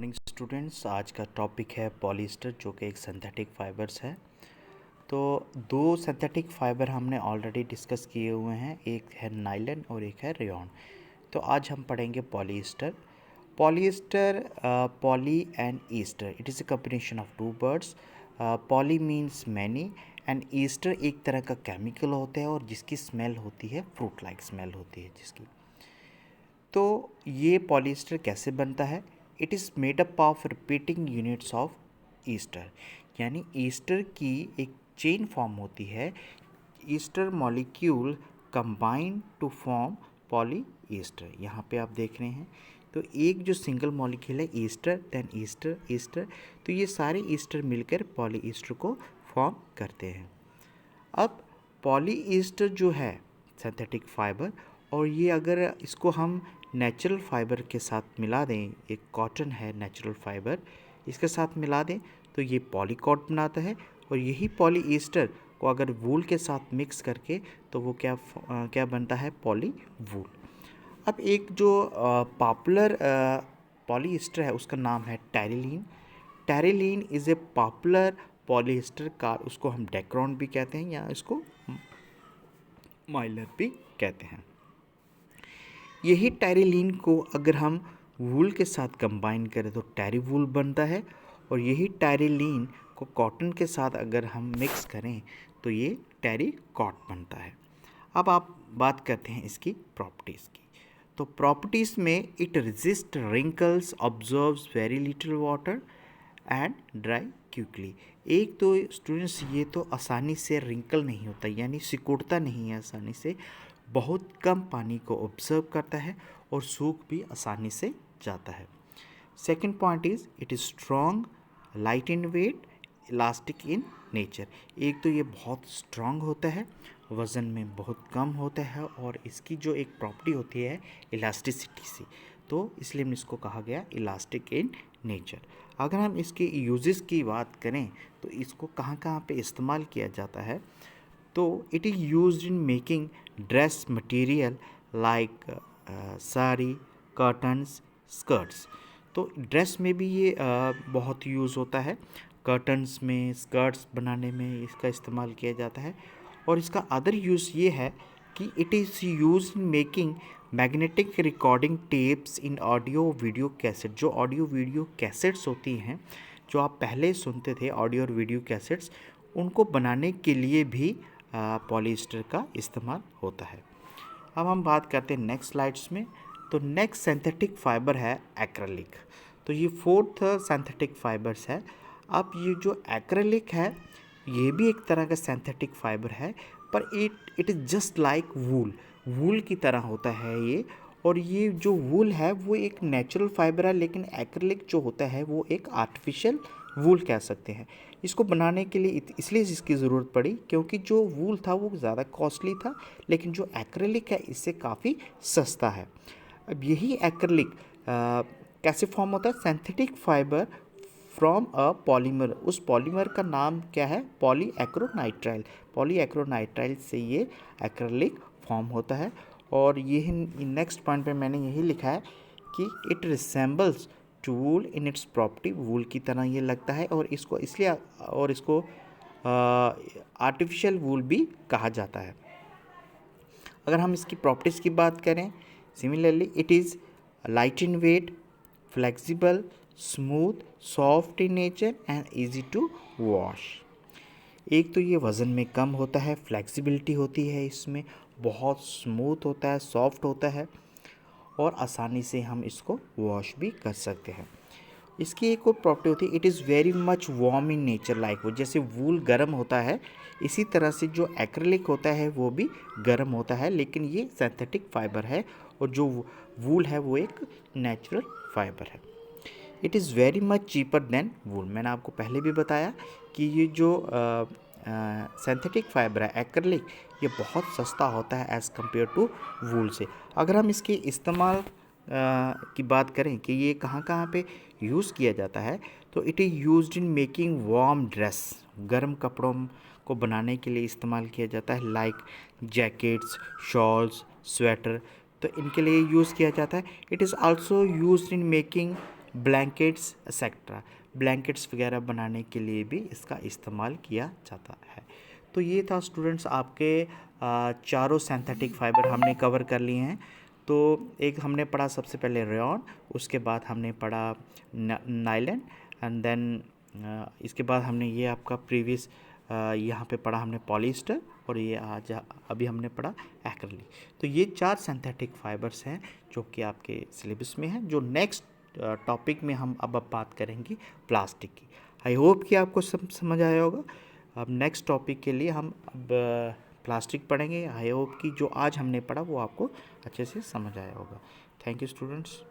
Morning students. आज का topic है पॉलिएस्टर, जो कि एक सिंथेटिक फाइबर्स है। तो दो सिंथेटिक फाइबर हमने ऑलरेडी डिस्कस किए हुए हैं, एक है नायलॉन और एक है रेयॉन। तो आज हम पढ़ेंगे polyester. Polyester, poly and ester, it is a combination of two words. Poly means many and ester एक तरह का केमिकल होता है और जिसकी स्मेल होती है फ्रूट लाइक स्मेल होती है जिसकी। तो ये पॉलिएस्टर कैसे बनता है? It is made up of repeating units of ester, यानी ईस्टर की एक चेन फॉर्म होती है। Ester molecule combine to form polyester. यहाँ पे आप देख रहे हैं, तो एक जो सिंगल मॉलिक्यूल है ईस्टर, देन ईस्टर ईस्टर, तो ये सारे ईस्टर मिलकर पॉलीईस्टर को फॉर्म करते हैं। अब पॉलीईस्टर जो है सिंथेटिक फाइबर, और ये अगर इसको हम नेचुरल फाइबर के साथ मिला दें, एक कॉटन है नेचुरल फाइबर, इसके साथ मिला दें तो ये पॉलीकॉट बनाता है। और यही पॉलीईस्टर को अगर वूल के साथ मिक्स करके तो वो क्या बनता है? पॉली वूल। अब एक जो पॉपुलर पॉलीईस्टर है उसका नाम है terylene. Terylene is a popular polyester car, उसको हम डेक्रॉन भी कहते हैं या इसको माइलर भी कहते हैं। यही टेरिलीन को अगर हम वूल के साथ कंबाइन करें तो टेरी वूल बनता है, और यही टेरिलीन को कॉटन के साथ अगर हम मिक्स करें तो ये टेरी कॉट बनता है। अब आप बात करते हैं इसकी प्रॉपर्टीज़ की। तो प्रॉपर्टीज़ में it resist wrinkles, observes very little water and dry quickly. एक तो स्टूडेंट्स ये तो आसानी से रिंकल नहीं होता, यानी सिकुड़ता नहीं है आसानी से, बहुत कम पानी को ऑब्जर्व करता है और सूख भी आसानी से जाता है। Second point is it is strong, light in weight, elastic in nature. एक तो ये बहुत स्ट्रॉन्ग होता है, वज़न में बहुत कम होता है, और इसकी जो एक प्रॉपर्टी होती है इलास्टिसिटी से, तो इसलिए हमने इसको कहा गया इलास्टिक इन नेचर। अगर हम इसके यूजेस की बात करें तो इसको कहाँ कहाँ पे इस्तेमाल किया जाता है, तो it is used in making dress material like sari, curtains, skirts. तो ड्रेस में भी ये बहुत यूज़ होता है, कर्टन्स में, स्कर्ट्स बनाने में इसका इस्तेमाल किया जाता है। और इसका अदर यूज़ ये है कि it is use in making magnetic recording tapes in audio video cassette. जो ऑडियो वीडियो कैसेट्स होती हैं, जो आप पहले सुनते थे ऑडियो और वीडियो कैसेट्स, उनको बनाने के लिए भी पॉलिएस्टर का इस्तेमाल होता है। अब हम बात करते हैं नेक्स्ट स्लाइड्स में। तो नेक्स्ट सिंथेटिक फाइबर है एक्रेलिक। तो ये फोर्थ सिंथेटिक फाइबर्स है। अब ये जो एक्रेलिक है ये भी एक तरह का सिंथेटिक फाइबर है, पर इट इज़ जस्ट लाइक वूल की तरह होता है ये। और ये जो वूल है वो एक नेचुरल फाइबर है, लेकिन एक्रेलिक जो होता है वो एक आर्टिफिशियल वूल कह सकते हैं। इसको बनाने के लिए इसलिए इसकी ज़रूरत पड़ी क्योंकि जो वूल था वो ज़्यादा कॉस्टली था, लेकिन जो एक्रेलिक है इससे काफ़ी सस्ता है। अब यही एक्रेलिक कैसे फॉर्म होता है? Synthetic fibre from a polymer. उस पॉलीमर का नाम क्या है? पॉलीएक्रोनाइट्राइल। पॉलीएक्रोनाइट्राइल से ये एक्रेलिक फॉर्म होता है। और ये नेक्स्ट पॉइंट पे मैंने यही लिखा है कि it resembles to wool in its property. Wool की तरह ये लगता है, और इसको आर्टिफिशियल वूल भी कहा जाता है। अगर हम इसकी प्रॉपर्टीज़ की बात करें, similarly it is light in weight, flexible, smooth, soft in nature and easy to wash. एक तो ये वज़न में कम होता है, फ्लेक्सिबिलिटी होती है इसमें, बहुत स्मूथ होता है, सॉफ्ट होता है, और आसानी से हम इसको वॉश भी कर सकते हैं। इसकी एक और प्रॉपर्टी होती है, it is very much warm in nature like वो। जैसे वूल गर्म होता है, इसी तरह से जो एक्रेलिक होता है वो भी गर्म होता है, लेकिन ये सिंथेटिक फाइबर है, और जो वूल है वो एक नेचुरल फाइबर है। It is very much cheaper than wool. मैंने आपको पहले भी बताया कि ये जो सिंथेटिक फाइबर है एक्रेलिक, ये बहुत सस्ता होता है एज़ कम्पेयर टू वूल से। अगर हम इसके इस्तेमाल की बात करें कि ये कहाँ कहाँ पे यूज़ किया जाता है, तो it is used in making warm dress. गर्म कपड़ों को बनाने के लिए इस्तेमाल किया जाता है, लाइक जैकेट्स, शॉल्स, स्वेटर, तो इनके लिए यूज़ किया जाता है। It is also used in making blankets etcetera, blankets वगैरह बनाने के लिए भी इसका इस्तेमाल किया जाता है। तो ये था स्टूडेंट्स आपके चारों सिंथेटिक फाइबर हमने कवर कर लिए हैं। तो एक हमने पढ़ा सबसे पहले रेयॉन, उसके बाद हमने पढ़ा नायलन, एंड देन इसके बाद हमने ये आपका प्रीवियस यहाँ पे पढ़ा हमने पॉलिएस्टर, और ये आज अभी हमने पढ़ा एक्रिलिक। तो ये 4 सिंथेटिक फाइबर्स हैं जो कि आपके सिलेबस में हैं। जो नेक्स्ट टॉपिक में हम अब बात करेंगे प्लास्टिक की। आई होप कि आपको समझ आया होगा। अब नेक्स्ट टॉपिक के लिए हम अब प्लास्टिक पढ़ेंगे। आई होप कि जो आज हमने पढ़ा वो आपको अच्छे से समझ आया होगा। Thank you students.